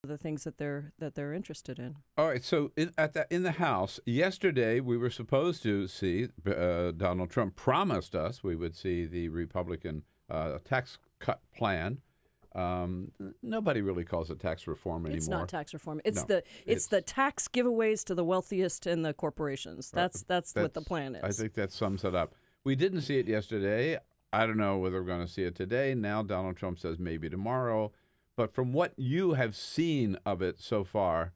the things that they're interested in. All right. So in the House yesterday, we were supposed to see Donald Trump promised us we would see the Republican tax cut plan. Nobody really calls it tax reform anymore. It's not tax reform. It's No, it's the tax giveaways to the wealthiest and the corporations. That's what the plan is. I think that sums it up. We didn't see it yesterday. I don't know whether we're going to see it today. Now Donald Trump says maybe tomorrow. But from what you have seen of it so far,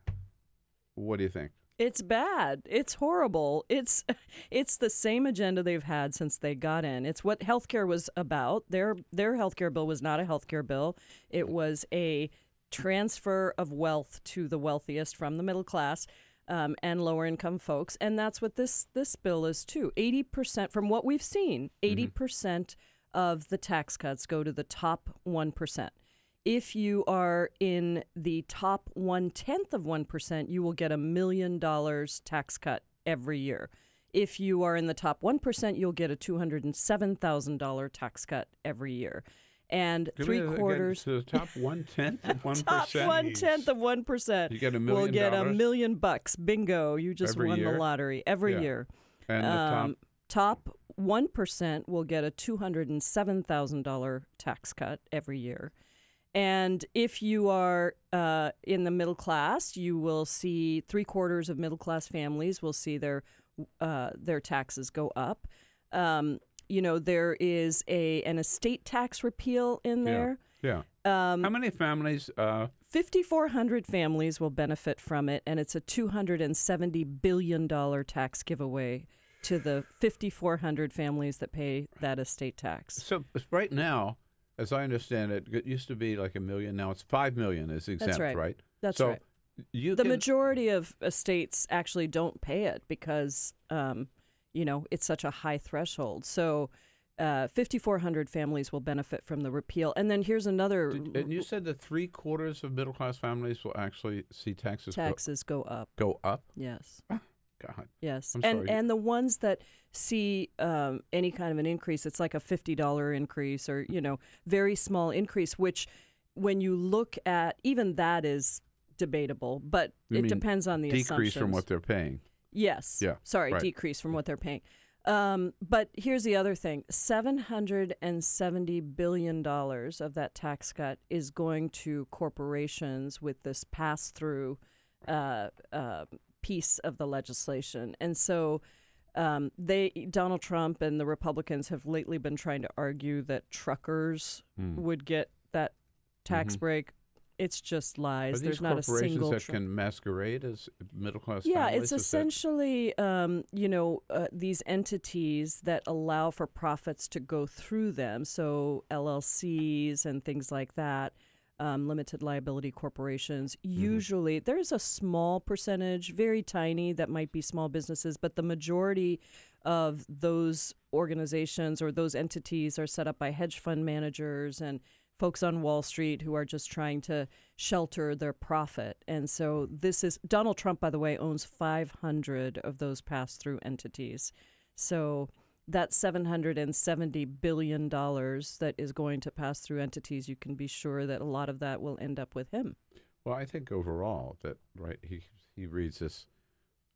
what do you think? It's bad. It's horrible. It's the same agenda they've had since they got in. It's what healthcare was about. Their healthcare bill was not a healthcare bill. It was a transfer of wealth to the wealthiest from the middle class and lower income folks. And that's what this bill is too. 80%, from what we've seen, 80% of the tax cuts go to the top 1%. If you are in the top 1/10 of 1%, you will get $1 million tax cut every year. If you are in the top 1%, you'll get a $207,000 tax cut every year. And three-quarters to the top 1/10 of 1%. top 1/10 of 1%. You get $1 million. Will get $1 million bucks. Bingo! You just Every won year? the lottery every year. And the top 1% will get a $207,000 tax cut every year. And if you are in the middle class, you will see three-quarters of middle-class families will see their taxes go up. There is an estate tax repeal in there. Yeah. How many families? 5,400 families will benefit from it, and it's a $270 billion tax giveaway to the 5,400 families that pay that estate tax. So right now, as I understand it, it used to be like $1 million. Now it's $5 million is exempt, right? That's so right. The majority of estates actually don't pay it because, it's such a high threshold. So 5,400 families will benefit from the repeal. And then here's another. And you said that three-quarters of middle-class families will actually see taxes go up. Go up? Yes. God. Yes. I'm sorry. And the ones that see any kind of an increase, it's like a $50 increase or, very small increase, which when you look at, even that is debatable, but it depends on the decrease assumptions. from what they're paying. Yes. Yeah. Sorry, right. decrease from what they're paying. But here's the other thing. $770 billion of that tax cut is going to corporations with this pass-through piece of the legislation. And so Donald Trump and the Republicans have lately been trying to argue that truckers would get that tax break. It's just lies. There's not a single. These corporations that can masquerade as middle-class Yeah, families? it's essentially, these entities that allow for profits to go through them. So LLCs and things like that. Limited liability corporations. Usually, there's a small percentage, very tiny, that might be small businesses, but the majority of those organizations or those entities are set up by hedge fund managers and folks on Wall Street who are just trying to shelter their profit. And so Donald Trump, by the way, owns 500 of those pass-through entities. So that $770 billion that is going to pass through entities, you can be sure that a lot of that will end up with him. Well, I think overall that, right, he reads this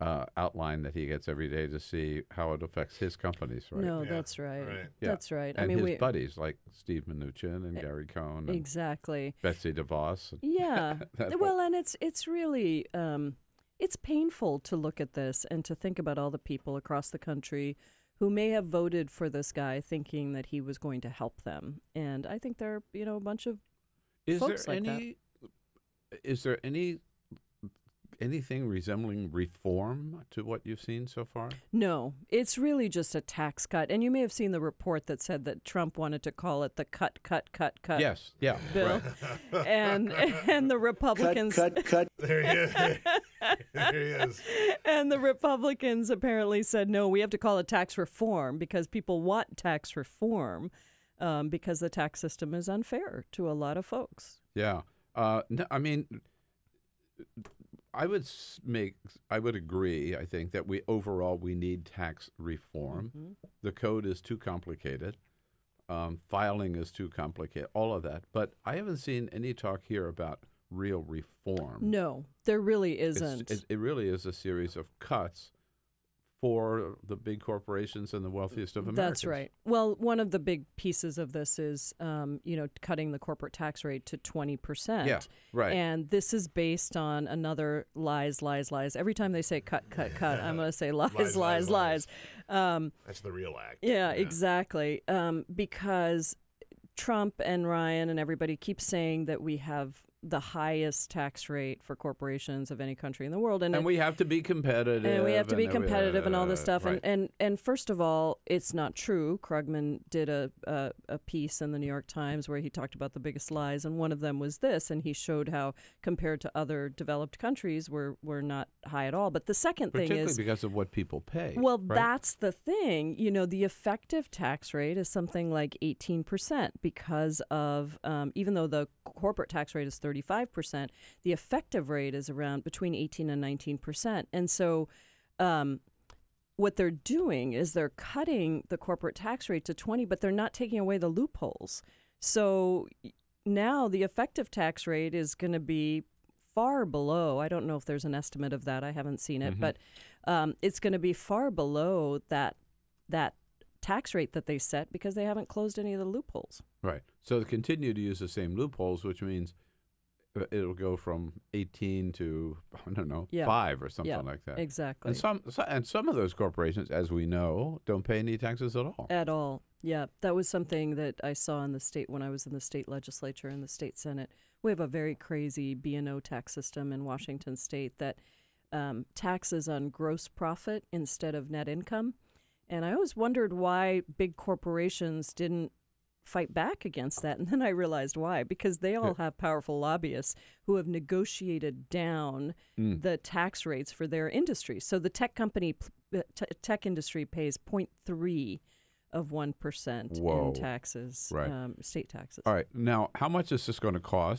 outline that he gets every day to see how it affects his companies, right? No, that's right. Yeah. That's right. And his buddies like Steve Mnuchin and Gary Cohn. And exactly. Betsy DeVos. Yeah. Well, and it's really, it's painful to look at this and to think about all the people across the country who may have voted for this guy thinking that he was going to help them. And I think there are, a bunch of folks like that. Is there anything resembling reform to what you've seen so far? No, it's really just a tax cut. And you may have seen the report that said that Trump wanted to call it the cut Yes, yeah, bill. Right. And the Republicans... Cut. There he is. There he is. And the Republicans apparently said, no, we have to call it tax reform because people want tax reform because the tax system is unfair to a lot of folks. Yeah. No, I mean... I would agree, I think, that we need tax reform. Mm-hmm. The code is too complicated. Filing is too complicated, all of that. But I haven't seen any talk here about real reform. No, there really isn't. It really is a series of cuts for the big corporations and the wealthiest of Americans. That's right. Well, one of the big pieces of this is, cutting the corporate tax rate to 20%. Yeah, right. And this is based on another lies. Every time they say cut, I'm going to say lies. That's the real act. Yeah, exactly. Because Trump and Ryan and everybody keep saying that we have the highest tax rate for corporations of any country in the world, and we have to be competitive, and all this stuff. Right. And first of all, it's not true. Krugman did a piece in the New York Times where he talked about the biggest lies, and one of them was this, and he showed how compared to other developed countries, we're not high at all. But the second thing particularly is because of what people pay. Well, right? That's the thing. The effective tax rate is something like 18% because of even though the corporate tax rate is 35%, the effective rate is around between 18 and 19%. And so what they're doing is they're cutting the corporate tax rate to 20, but they're not taking away the loopholes. So now the effective tax rate is going to be far below. I don't know if there's an estimate of that. I haven't seen it, but it's going to be far below that tax rate that they set because they haven't closed any of the loopholes. Right. So they continue to use the same loopholes, which means it'll go from 18 to, 5 or something like that. Exactly. And some of those corporations, as we know, don't pay any taxes at all. At all. Yeah. That was something that I saw in the state when I was in the state legislature and the state senate. We have a very crazy B&O tax system in Washington state that taxes on gross profit instead of net income. And I always wondered why big corporations didn't fight back against that. And then I realized why, because they all have powerful lobbyists who have negotiated down the tax rates for their industry. So the tech industry pays 0.3 of 1% in taxes, right. State taxes. All right. Now, how much is this going to cost?